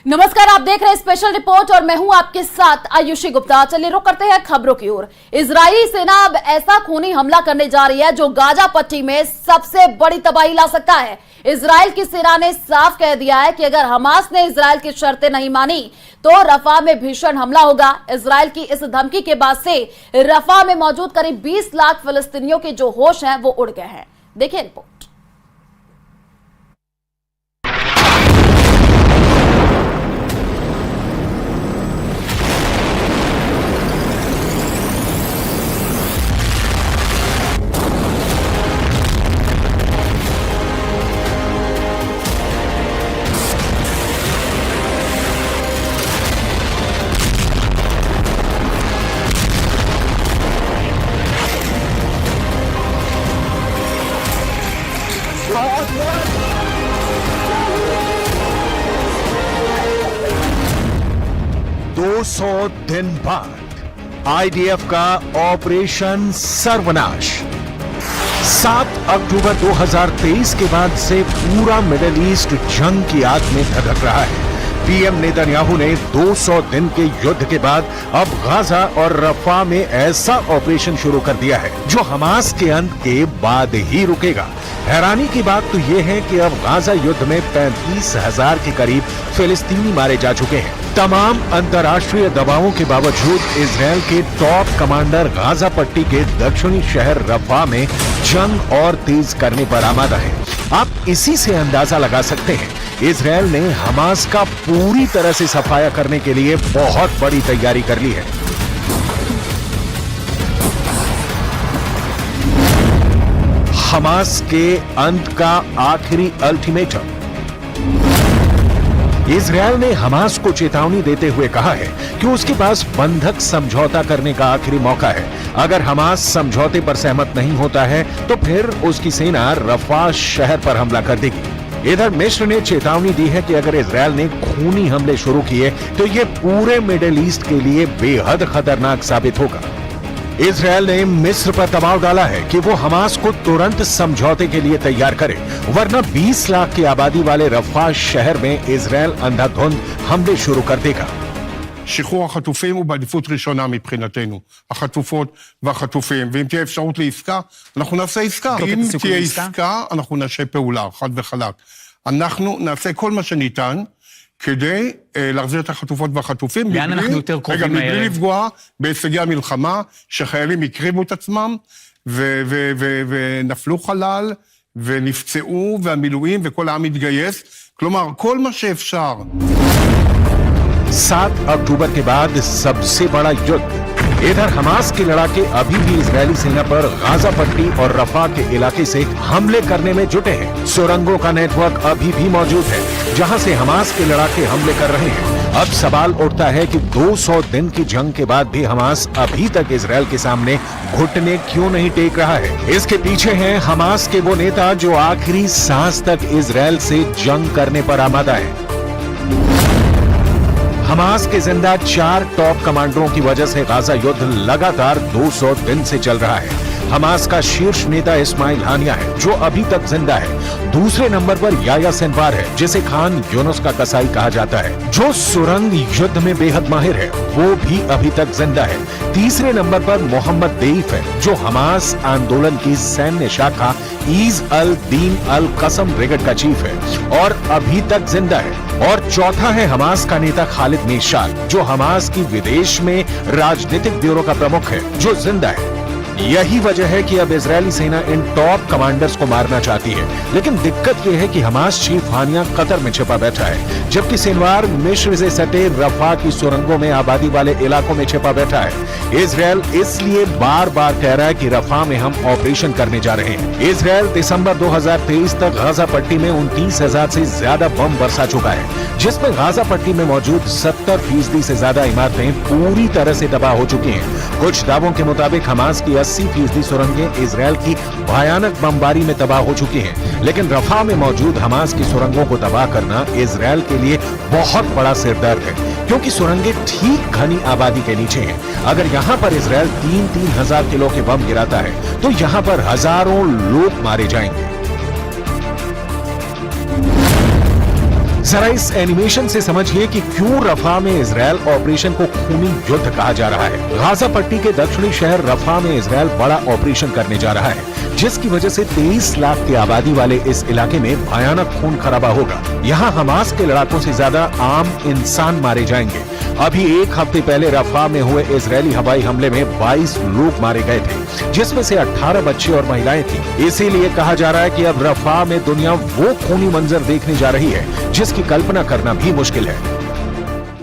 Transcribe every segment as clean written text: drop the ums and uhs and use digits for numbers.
नमस्कार, आप देख रहे हैं स्पेशल रिपोर्ट और मैं हूं आपके साथ आयुषी गुप्ता। चलिए रुक करते हैं खबरों की ओर। इजरायली सेना अब ऐसा खूनी हमला करने जा रही है जो गाजा पट्टी में सबसे बड़ी तबाही ला सकता है। इजराइल की सेना ने साफ कह दिया है कि अगर हमास ने इजराइल की शर्तें नहीं मानी तो रफा में भीषण हमला होगा। इजराइल की इस धमकी के बाद से रफा में मौजूद करीब 20 लाख फिलिस्तीनियों के जो होश हैं वो उड़ गए हैं। देखिए रिपोर्ट। सौ दिन बाद आईडीएफ का ऑपरेशन सर्वनाश। 7 अक्टूबर 2023 के बाद से पूरा मिडिल ईस्ट जंग की आग में धधक रहा है। पीएम नेतन्याहू ने 200 दिन के युद्ध के बाद अब गाजा और रफा में ऐसा ऑपरेशन शुरू कर दिया है जो हमास के अंत के बाद ही रुकेगा। हैरानी की बात तो यह है कि अब गाजा युद्ध में 35,000 के करीब फिलिस्तीनी मारे जा चुके हैं। तमाम अंतर्राष्ट्रीय दबावों के बावजूद इजराइल के टॉप कमांडर गाजा पट्टी के दक्षिणी शहर रफा में जंग और तेज करने पर आमादा है। आप इसी से अंदाजा लगा सकते हैं इजराइल ने हमास का पूरी तरह से सफाया करने के लिए बहुत बड़ी तैयारी कर ली है। हमास के अंत का आखिरी अल्टीमेटम। इजराइल ने हमास को चेतावनी देते हुए कहा है कि उसके पास बंधक समझौता करने का आखिरी मौका है। अगर हमास समझौते पर सहमत नहीं होता है तो फिर उसकी सेना रफा शहर पर हमला कर देगी। इधर मिस्र ने चेतावनी दी है कि अगर इजराइल ने खूनी हमले शुरू किए तो ये पूरे मिडिल ईस्ट के लिए बेहद खतरनाक साबित होगा। इजराइल ने मिस्र पर दबाव डाला है कि वो हमास को तुरंत समझौते के लिए तैयार करे, वरना 20 लाख की आबादी वाले रफा शहर में इजराइल अंधाधुंध हमले शुरू कर देगा। שחרור החטופים הוא בעדיפות ראשונה מבחינתנו, החטופות והחטופים, ואם תהיה אפשרות לעסקה, אנחנו נעשה עסקה. אם תהיה עסקה, אנחנו נעשה פעולה, חד וחלק. אנחנו נעשה כל מה שניתן כדי להחזיר את החטופות והחטופים, לאן אנחנו יותר קרובים הערב? מבלי לפגוע בהישגי המלחמה, שחיילים הקריבו את עצמם, ונפלו חלל, ונפצעו, והמילואים, וכל העם התגייס. כלומר, כל מה שאפשר. 7 अक्टूबर के बाद सबसे बड़ा युद्ध। इधर हमास के लड़ाके अभी भी इजरायली सेना पर गाजा पट्टी और रफा के इलाके से हमले करने में जुटे हैं। सुरंगों का नेटवर्क अभी भी मौजूद है जहां से हमास के लड़ाके हमले कर रहे हैं। अब सवाल उठता है कि 200 दिन की जंग के बाद भी हमास अभी तक इजरायल के सामने घुटने क्यों नहीं टेक रहा है। इसके पीछे हैं हमास के वो नेता जो आखिरी सांस तक इजरायल से जंग करने पर आमादा है। हमास के जिंदा 4 टॉप कमांडरों की वजह से गाजा युद्ध लगातार 200 दिन से चल रहा है। हमास का शीर्ष नेता इस्माइल हानिया है जो अभी तक जिंदा है। दूसरे नंबर पर याया सिनवार है जिसे खान यूनुस का कसाई कहा जाता है, जो सुरंग युद्ध में बेहद माहिर है, वो भी अभी तक जिंदा है। तीसरे नंबर पर मोहम्मद देईफ है जो हमास आंदोलन की सैन्य शाखा ईज अल दीन अल कसम ब्रिगेड का चीफ है और अभी तक जिंदा है। और चौथा है हमास का नेता खालिद मेशाल जो हमास की विदेश में राजनीतिक ब्यूरो का प्रमुख है, जो जिंदा है। यही वजह है कि अब इजरायली सेना इन टॉप कमांडर्स को मारना चाहती है, लेकिन दिक्कत यह है कि हमास चीफ हानिया कतर में छिपा बैठा है, जबकि सिनवार मिस्र से सटे रफा की सुरंगों में आबादी वाले इलाकों में छिपा बैठा है। इजरायल इसलिए बार बार कह रहा है कि रफा में हम ऑपरेशन करने जा रहे हैं। इजरायल दिसंबर 2023 तक गाजा पट्टी में 29,000 से ज्यादा बम बरसा चुका है, जिसमें गाजा पट्टी में मौजूद 70% से ज्यादा इमारतें पूरी तरह से तबाह हो चुकी हैं। कुछ दावों के मुताबिक हमास की 80% सुरंगें इजरायल की भयानक बमबारी में तबाह हो चुकी हैं, लेकिन रफा में मौजूद हमास की सुरंगों को तबाह करना इजरायल के लिए बहुत बड़ा सिरदर्द है, क्योंकि सुरंगें ठीक घनी आबादी के नीचे हैं। अगर यहाँ पर इजरायल 3-3 हजार किलो के बम गिराता है तो यहाँ पर हजारों लोग मारे जाएंगे। जरा इस एनिमेशन से समझिए कि क्यों रफा में इजरायल ऑपरेशन को खूनी युद्ध कहा जा रहा है। गाजा पट्टी के दक्षिणी शहर रफा में इजरायल बड़ा ऑपरेशन करने जा रहा है, जिसकी वजह से 23 लाख की आबादी वाले इस इलाके में भयानक खून खराबा होगा। यहाँ हमास के लड़ाकों से ज्यादा आम इंसान मारे जाएंगे। अभी एक हफ्ते पहले रफा में हुए इजरायली हवाई हमले में 22 लोग मारे गए थे, जिसमें से 18 बच्चे और महिलाएं थी। इसीलिए कहा जा रहा है कि अब रफा में दुनिया वो खूनी मंजर देखने जा रही है जिसकी कल्पना करना भी मुश्किल है।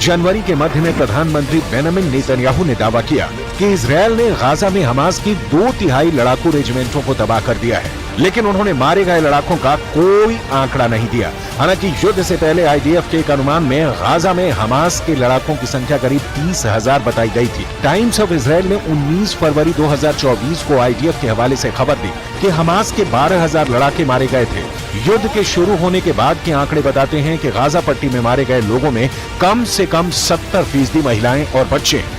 जनवरी के मध्य में प्रधानमंत्री बेंजामिन नेतन्याहू ने दावा किया कि इजरायल ने गाजा में हमास की 2/3 लड़ाकू रेजिमेंटों को तबाह कर दिया है, लेकिन उन्होंने मारे गए लड़ाकों का कोई आंकड़ा नहीं दिया। हालांकि युद्ध से पहले आईडीएफ के एक अनुमान में गाजा में हमास के लड़ाकों की संख्या करीब 30,000 बताई गई थी। टाइम्स ऑफ इजरायल ने 19 फरवरी 2024 को आईडीएफ के हवाले से खबर दी कि हमास के 12,000 लड़ाके मारे गए थे। युद्ध के शुरू होने के बाद के आंकड़े बताते हैं कि गाजा पट्टी में मारे गए लोगों में कम से कम 70% महिलाएं और बच्चे हैं।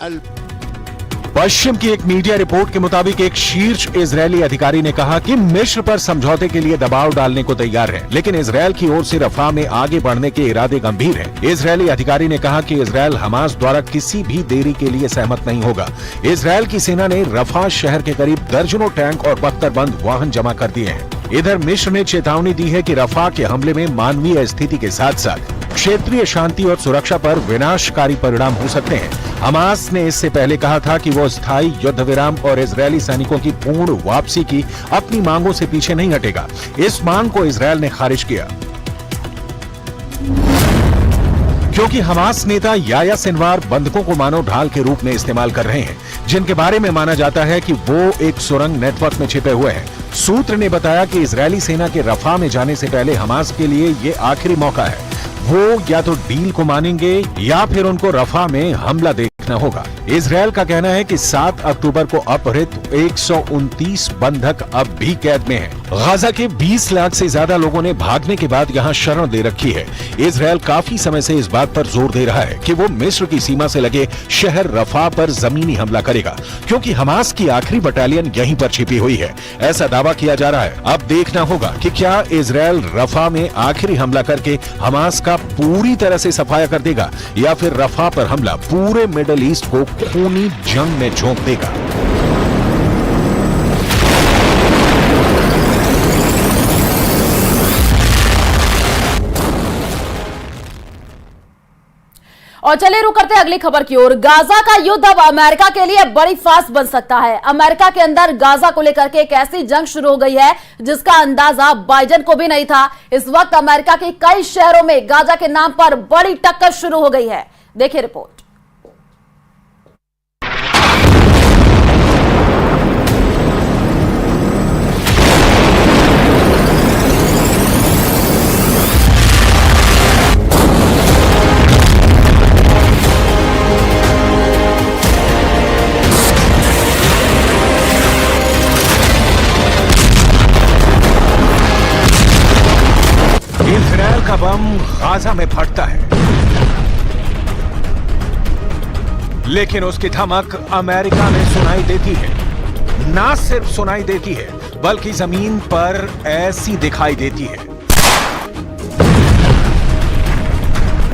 1000। पश्चिम की एक मीडिया रिपोर्ट के मुताबिक एक शीर्ष इजरायली अधिकारी ने कहा कि मिस्र पर समझौते के लिए दबाव डालने को तैयार है, लेकिन इजरायल की ओर से रफा में आगे बढ़ने के इरादे गंभीर हैं। इजरायली अधिकारी ने कहा कि इजरायल हमास द्वारा किसी भी देरी के लिए सहमत नहीं होगा। इजरायल की सेना ने रफा शहर के करीब दर्जनों टैंक और बख्तरबंद वाहन जमा कर दिए हैं। इधर मिस्र ने चेतावनी दी है कि रफा के हमले में मानवीय स्थिति के साथ साथ क्षेत्रीय शांति और सुरक्षा पर विनाशकारी परिणाम हो सकते हैं। हमास ने इससे पहले कहा था कि वो स्थायी युद्ध विराम और इजरायली सैनिकों की पूर्ण वापसी की अपनी मांगों से पीछे नहीं हटेगा। इस मांग को इजरायल ने खारिज किया, क्योंकि हमास नेता याया सिनवार बंधकों को मानव ढाल के रूप में इस्तेमाल कर रहे हैं, जिनके बारे में माना जाता है कि वो एक सुरंग नेटवर्क में छिपे हुए हैं। सूत्र ने बताया कि इजरायली सेना के रफा में जाने से पहले हमास के लिए ये आखिरी मौका है। वो या तो डील को मानेंगे या फिर उनको रफा में हमला देखना होगा। इजरायल का कहना है कि 7 अक्टूबर को अपहृत 129 बंधक अब भी कैद में हैं। गाजा के 20 लाख से ज्यादा लोगों ने भागने के बाद यहाँ शरण दे रखी है। इजरायल काफी समय से इस बात पर जोर दे रहा है कि वो मिस्र की सीमा से लगे शहर रफा पर जमीनी हमला करेगा, क्योंकि हमास की आखिरी बटालियन यहीं पर छिपी हुई है। ऐसा दावा किया जा रहा है। अब देखना होगा कि क्या इजरायल रफा में आखिरी हमला करके हमास का पूरी तरह से सफाया कर देगा या फिर रफा पर हमला पूरे मिडल ईस्ट को खूनी जंग में झोंक देगा। और चलिए रुक करते हैं अगली खबर की ओर। गाजा का युद्ध अब अमेरिका के लिए बड़ी फास्ट बन सकता है। अमेरिका के अंदर गाजा को लेकर के एक ऐसी जंग शुरू हो गई है जिसका अंदाजा बाइडेन को भी नहीं था। इस वक्त अमेरिका के कई शहरों में गाजा के नाम पर बड़ी टक्कर शुरू हो गई है। देखिए रिपोर्ट। इजरायल का बम गाजा में फटता है, लेकिन उसकी धमक अमेरिका में सुनाई देती है। ना सिर्फ सुनाई देती है बल्कि जमीन पर ऐसी दिखाई देती है।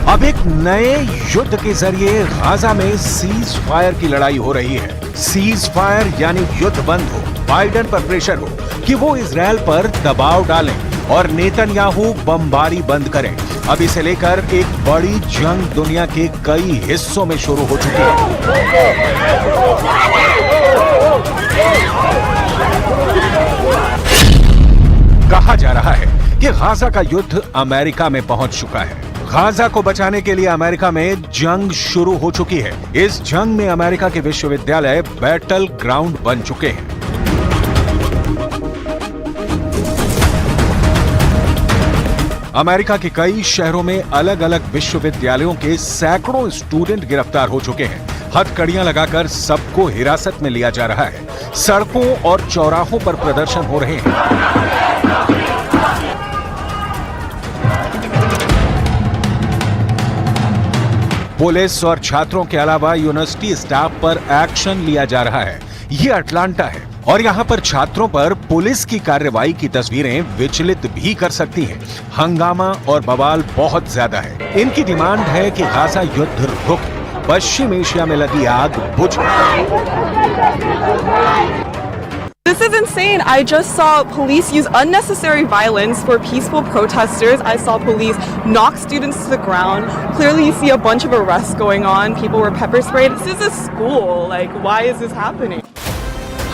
अब एक नए युद्ध के जरिए गाजा में सीज फायर की लड़ाई हो रही है। सीज फायर यानी युद्ध बंद हो, बाइडेन पर प्रेशर हो कि वो इजरायल पर दबाव डालें और नेतन्याहू बमबारी बंद करें। अब इसे लेकर एक बड़ी जंग दुनिया के कई हिस्सों में शुरू हो चुकी है। कहा जा रहा है कि गाजा का युद्ध अमेरिका में पहुंच चुका है। गाजा को बचाने के लिए अमेरिका में जंग शुरू हो चुकी है। इस जंग में अमेरिका के विश्वविद्यालय बैटल ग्राउंड बन चुके हैं। अमेरिका के कई शहरों में अलग अलग विश्वविद्यालयों के सैकड़ों स्टूडेंट गिरफ्तार हो चुके हैं। हथकड़ियां लगाकर सबको हिरासत में लिया जा रहा है। सड़कों और चौराहों पर प्रदर्शन हो रहे हैं। पुलिस और छात्रों के अलावा यूनिवर्सिटी स्टाफ पर एक्शन लिया जा रहा है। ये अटलांटा है और यहाँ पर छात्रों पर पुलिस की कार्रवाई की तस्वीरें विचलित भी कर सकती हैं। हंगामा और बवाल बहुत ज्यादा है। इनकी डिमांड है कि गाजा युद्ध रुके, पश्चिम एशिया में लगी आग बुझ जाए। This is insane. I just saw police use unnecessary violence for peaceful protesters. I saw police knock students to the ground. Clearly, you see a bunch of arrests going on. People were pepper sprayed. This is a school. Like, why is this happening?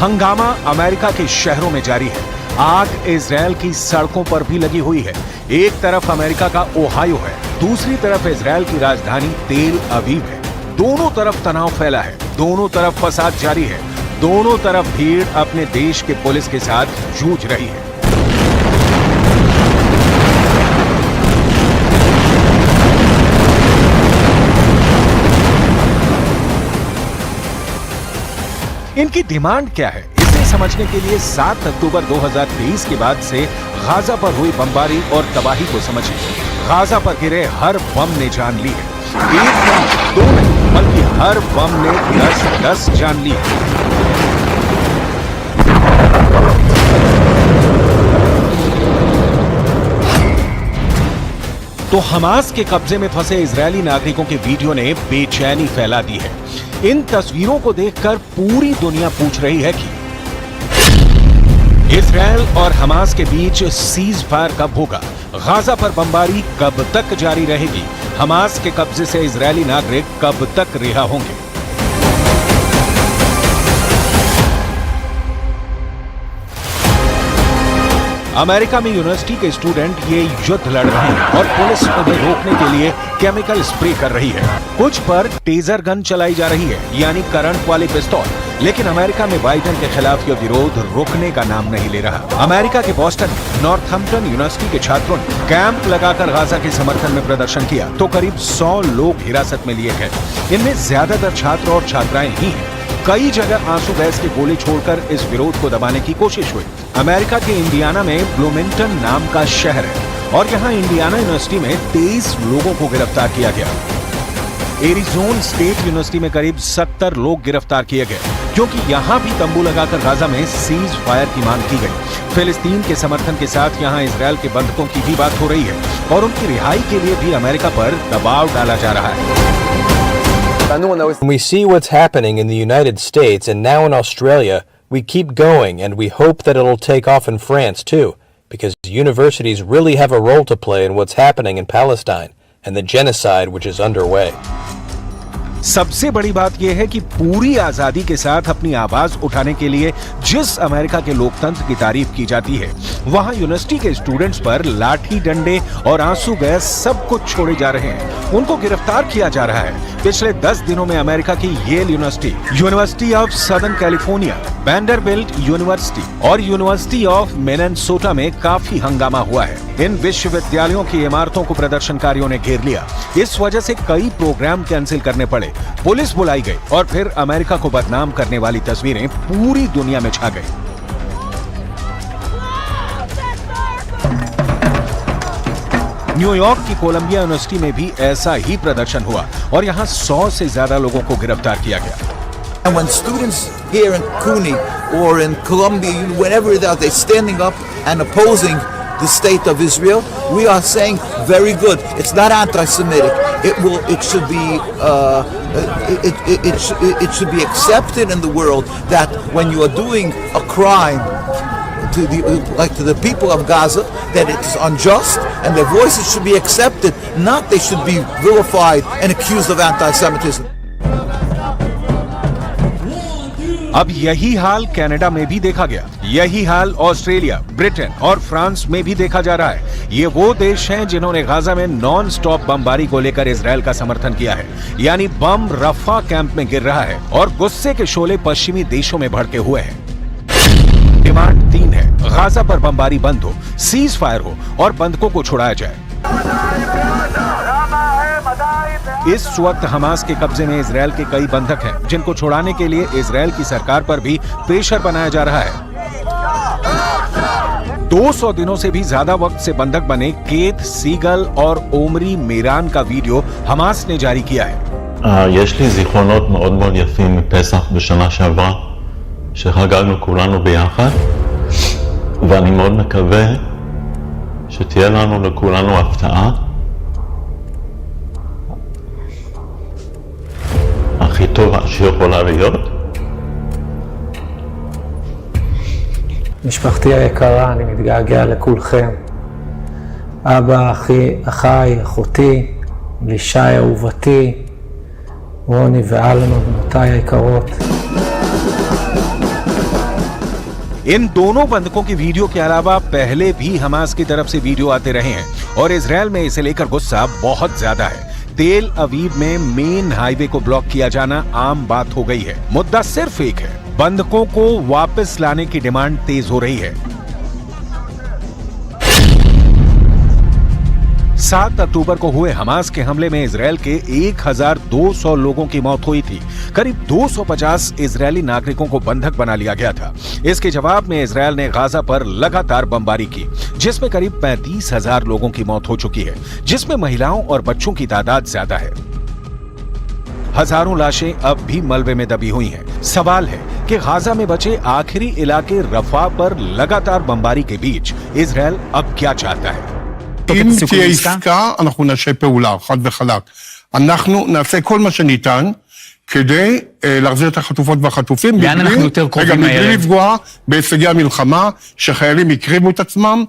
हंगामा America के शहरों में जारी है। आग Israel की सड़कों पर भी लगी हुई है। एक तरफ अमेरिका का ओहायो है, दूसरी तरफ इजरायल की राजधानी तेल अवीव है। दोनों तरफ तनाव फैला है, दोनों तरफ फसाद जारी है, दोनों तरफ भीड़ अपने देश के पुलिस के साथ जूझ रही है। इनकी डिमांड क्या है, इसे समझने के लिए 7 अक्टूबर 2023 के बाद से गाजा पर हुई बमबारी और तबाही को समझिए। गाजा पर गिरे हर बम ने जान ली है। एक नहीं, दो नहीं, बल्कि हर बम ने 10-10 जान ली है। तो हमास के कब्जे में फंसे इजरायली नागरिकों के वीडियो ने बेचैनी फैला दी है। इन तस्वीरों को देखकर पूरी दुनिया पूछ रही है कि इजरायल और हमास के बीच सीज फायर कब होगा? गाजा पर बमबारी कब तक जारी रहेगी? हमास के कब्जे से इजरायली नागरिक कब तक रिहा होंगे? अमेरिका में यूनिवर्सिटी के स्टूडेंट ये युद्ध लड़ रहे हैं और पुलिस उन्हें रोकने के लिए केमिकल स्प्रे कर रही है। कुछ पर टेजर गन चलाई जा रही है, यानी करंट वाले पिस्तौल। लेकिन अमेरिका में बाइडेन के खिलाफ यह विरोध रुकने का नाम नहीं ले रहा। अमेरिका के बॉस्टन में नॉर्थहैम्पटन यूनिवर्सिटी के छात्रों ने कैंप लगाकर गाजा के समर्थन में प्रदर्शन किया तो करीब 100 लोग हिरासत में लिए गए। इनमें ज्यादातर छात्र और छात्राएं ही हैं। कई जगह आंसू गैस के गोले छोड़कर इस विरोध को दबाने की कोशिश हुई। अमेरिका के इंडियाना में ब्लूमिंगटन नाम का शहर है और यहाँ इंडियाना यूनिवर्सिटी में 23 लोगों को गिरफ्तार किया गया। एरिजोना स्टेट यूनिवर्सिटी में करीब 70 लोग गिरफ्तार किए गए क्योंकि यहाँ भी तंबू लगाकर गाजा में सीज फायर की मांग की गई। फिलिस्तीन के समर्थन के साथ यहाँ इजरायल के बंधकों की भी बात हो रही है और उनकी रिहाई के लिए भी अमेरिका पर दबाव डाला जा रहा है। We see what's happening in the United States and now in Australia. We keep going and we hope that it'll take off in France too, because universities really have a role to play in what's happening in Palestine and the genocide which is underway. सबसे बड़ी बात यह है कि पूरी आजादी के साथ अपनी आवाज उठाने के लिए जिस अमेरिका के लोकतंत्र की तारीफ की जाती है, वहां यूनिवर्सिटी के स्टूडेंट्स पर लाठी डंडे और आंसू गैस सब कुछ छोड़े जा रहे हैं। उनको गिरफ्तार किया जा रहा है। पिछले 10 दिनों में अमेरिका की Yale University, University of Southern California, Vanderbilt University और यूनिवर्सिटी ऑफ मिनेसोटा में काफी हंगामा हुआ है। इन विश्वविद्यालयों की इमारतों को प्रदर्शनकारियों ने घेर लिया। इस वजह से कई प्रोग्राम कैंसिल करने पड़े, पुलिस बुलाई गई और फिर अमेरिका को बदनाम करने वाली तस्वीरें पूरी दुनिया में छा गई। न्यूयॉर्क की कोलंबिया यूनिवर्सिटी में भी ऐसा ही प्रदर्शन हुआ और यहाँ 100 से ज्यादा लोगों को गिरफ्तार किया गया। And when students here in CUNY or in Columbia, whenever they're standing up and opposing the state of Israel, we are saying very good. It's not anti-Semitic. It should be it should be accepted in the world that when you are doing a crime to the people of Gaza, that it's unjust and their voices should be accepted, not they should be vilified and accused of anti-Semitism. अब यही हाल Canada में भी देखा गया। यही हाल Australia, Britain और France में भी देखा जा रहा है। ये वो देश हैं जिन्होंने गाजा में नॉन स्टॉप बमबारी को लेकर इजरायल का समर्थन किया है, यानी बम रफा कैंप में गिर रहा है और गुस्से के शोले पश्चिमी देशों में भड़के हुए हैं। डिमांड 3 है, गाजा पर बमबारी बंद हो, सीज फायर हो और बंधकों को छुड़ाया जाए। इस वक्त हमास के कब्जे में इजरायल के कई बंधक हैं, जिनको छुड़ाने के लिए इजरायल की सरकार पर भी प्रेशर बनाया जा रहा है। 200 दिनों से भी ज्यादा वक्त से बंधक बने केत सीगल और ओमरी मेरान का वीडियो हमास ने जारी किया है। יש לי זיכרונות מאוד מאוד יפים מפסח בשנה שעברה, שחגגנו כולנו ביחד, ואני מאוד מקווה שתהיה לנו לכולנו הפתעה הכי טובה שיכולה להיות. משפחתי היקרה, אני מתגעגע לכולכם. אבא, אחיי, אחותי, לישי אהובתי, רוני ואלמה, בנותיי היקרות. इन दोनों बंधकों की वीडियो के अलावा पहले भी हमास की तरफ से वीडियो आते रहे हैं और इजरायल में इसे लेकर गुस्सा बहुत ज्यादा है। तेल अवीव में मेन हाईवे को ब्लॉक किया जाना आम बात हो गई है। मुद्दा सिर्फ एक है, बंधकों को वापस लाने की डिमांड तेज हो रही है। 7 अक्टूबर को हुए हमास के हमले में इजरायल के 1200 लोगों की मौत हुई थी। करीब 250 इजरायली नागरिकों को बंधक बना लिया गया था। इसके जवाब में इजरायल ने गाजा पर लगातार बमबारी की, जिसमें करीब 35,000 लोगों की मौत हो चुकी है, जिसमें महिलाओं और बच्चों की तादाद ज्यादा है। हजारों लाशें अब भी मलबे में दबी हुई हैं। सवाल है कि गाजा में बचे आखिरी इलाके रफा पर लगातार बमबारी के बीच इजरायल अब क्या चाहता है? אם תהיה עסקה, אנחנו נעשה פעולה, חד וחלק. אנחנו נעשה כל מה שניתן כדי להחזיר את החטופות והחטופים, מבלי לפגוע בהישגי המלחמה, שחיילים הקריבו את עצמם,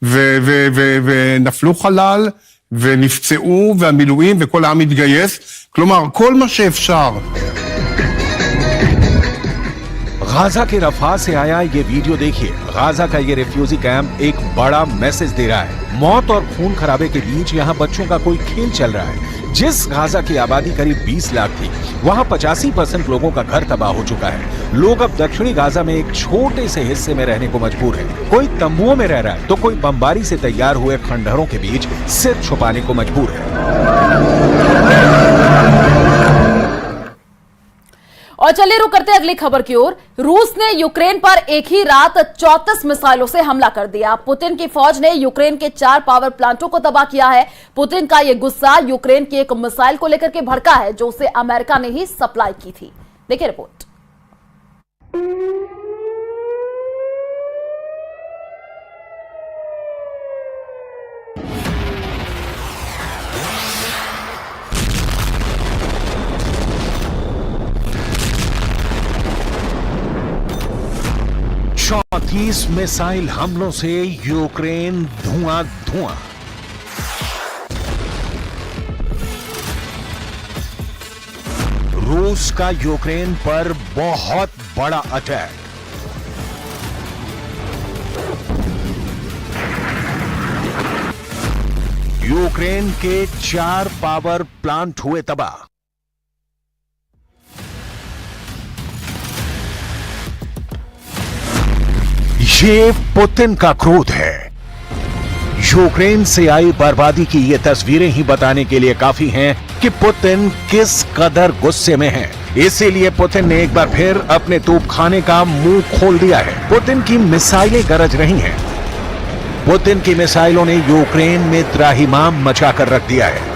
ונפלו חלל, ונפצעו, והמילואים, וכל העם התגייס. כלומר, כל מה שאפשר. गाजा के रफा से आया ये वीडियो देखिए। गाजा का ये रिफ्यूजी कैंप एक बड़ा मैसेज दे रहा है। मौत और खून खराबे के बीच यहाँ बच्चों का कोई खेल चल रहा है। जिस गाजा की आबादी करीब 20 लाख थी, वहाँ 85% लोगों का घर तबाह हो चुका है। लोग अब दक्षिणी गाजा में एक छोटे से हिस्से में रहने को मजबूर है। कोई तंबुओं में रह रहा है तो कोई बमबारी से तैयार हुए खंडहरों के बीच सिर छुपाने को मजबूर है। और चलिए रुक करते हैं अगली खबर की ओर। रूस ने यूक्रेन पर एक ही रात 34 मिसाइलों से हमला कर दिया। पुतिन की फौज ने यूक्रेन के 4 पावर प्लांटों को तबाह किया है। पुतिन का यह गुस्सा यूक्रेन की एक मिसाइल को लेकर के भड़का है, जो उसे अमेरिका ने ही सप्लाई की थी। देखिए रिपोर्ट। चौंतीस मिसाइल हमलों से यूक्रेन धुआं धुआं। रूस का यूक्रेन पर बहुत बड़ा अटैक। यूक्रेन के 4 पावर प्लांट हुए तबाह। ये पुतिन का क्रोध है। यूक्रेन से आई बर्बादी की ये तस्वीरें ही बताने के लिए काफी हैं कि पुतिन किस कदर गुस्से में है। इसीलिए पुतिन ने एक बार फिर अपने तोपखाने का मुंह खोल दिया है। पुतिन की मिसाइलें गरज रही हैं। पुतिन की मिसाइलों ने यूक्रेन में त्राहिमाम मचा कर रख दिया है।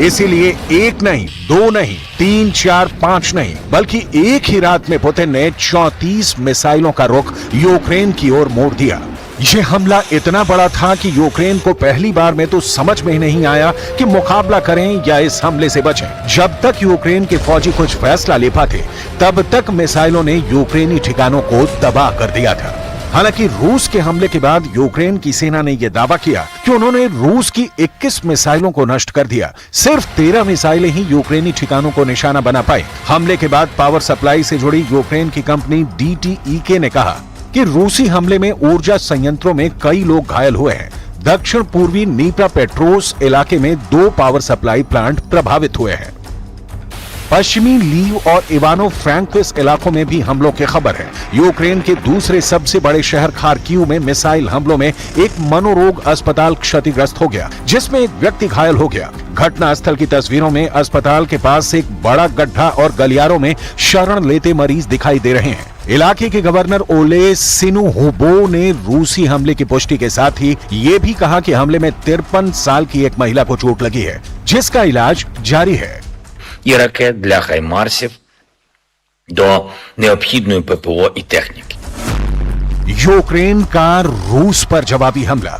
इसीलिए 1 नहीं, 2 नहीं, 3, 4, 5 नहीं, बल्कि एक ही रात में पुतिन ने 34 मिसाइलों का रुख यूक्रेन की ओर मोड़ दिया। यह हमला इतना बड़ा था कि यूक्रेन को पहली बार में तो समझ में ही नहीं आया कि मुकाबला करें या इस हमले से बचें। जब तक यूक्रेन के फौजी कुछ फैसला ले पाते, तब तक मिसाइलों ने यूक्रेनी ठिकानों को तबाह कर दिया था। हालांकि रूस के हमले के बाद यूक्रेन की सेना ने यह दावा किया कि उन्होंने रूस की 21 मिसाइलों को नष्ट कर दिया। सिर्फ 13 मिसाइलें ही यूक्रेनी ठिकानों को निशाना बना पाई। हमले के बाद पावर सप्लाई से जुड़ी यूक्रेन की कंपनी DTEK ने कहा, कि रूसी हमले में ऊर्जा संयंत्रों में कई लोग घायल हुए हैं। दक्षिण पूर्वी नीप्रोपेट्रोव्स्क इलाके में 2 पावर सप्लाई प्लांट प्रभावित हुए हैं। पश्चिमी लीव और इवानो फ्रैंकोविस्क इलाकों में भी हमलों की खबर है। यूक्रेन के दूसरे सबसे बड़े शहर खार्किव में मिसाइल हमलों में एक मनोरोग अस्पताल क्षतिग्रस्त हो गया, जिसमें एक व्यक्ति घायल हो गया। घटनास्थल की तस्वीरों में अस्पताल के पास एक बड़ा गड्ढा और गलियारों में शरण लेते मरीज दिखाई दे रहे हैं। इलाके के गवर्नर ओले सिनुहोबो ने रूसी हमले की पुष्टि के साथ ही ये भी कहा कि हमले में 53 साल की एक महिला को चोट लगी है, जिसका इलाज जारी है। І ракет для хаймарсів до необхідної ППО і техніки. यूक्रेन का रूस पर जवाबी हमला।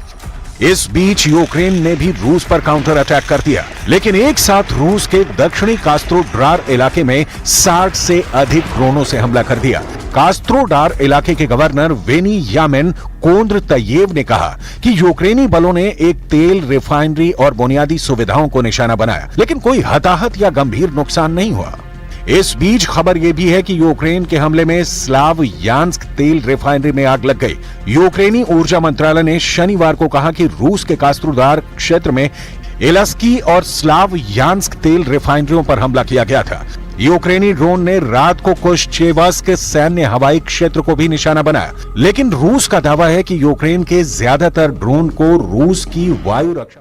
इस बीच यूक्रेन ने भी रूस पर काउंटर अटैक कर दिया, लेकिन एक साथ रूस के दक्षिणी कास्त्रोडार इलाके में 60 से अधिक ड्रोनों से हमला कर दिया। कास्त्रोडार इलाके के गवर्नर वेनियामिन कोंद्रतयेव ने कहा कि यूक्रेनी बलों ने एक तेल रिफाइनरी और बुनियादी सुविधाओं को निशाना बनाया, लेकिन कोई हताहत या गंभीर नुकसान नहीं हुआ। इस बीच खबर यह भी है कि यूक्रेन के हमले में स्लावयान्स्क तेल रिफाइनरी में आग लग गई। यूक्रेनी ऊर्जा मंत्रालय ने शनिवार को कहा कि रूस के कास्त्रोदार क्षेत्र में इलस्की और स्लावयान्स्क तेल रिफाइनरियों पर हमला किया गया था। यूक्रेनी ड्रोन ने रात को कुश्चेवास्क सैन्य हवाई क्षेत्र को भी निशाना बनाया, लेकिन रूस का दावा है कि यूक्रेन के ज्यादातर ड्रोन को रूस की वायु रक्षा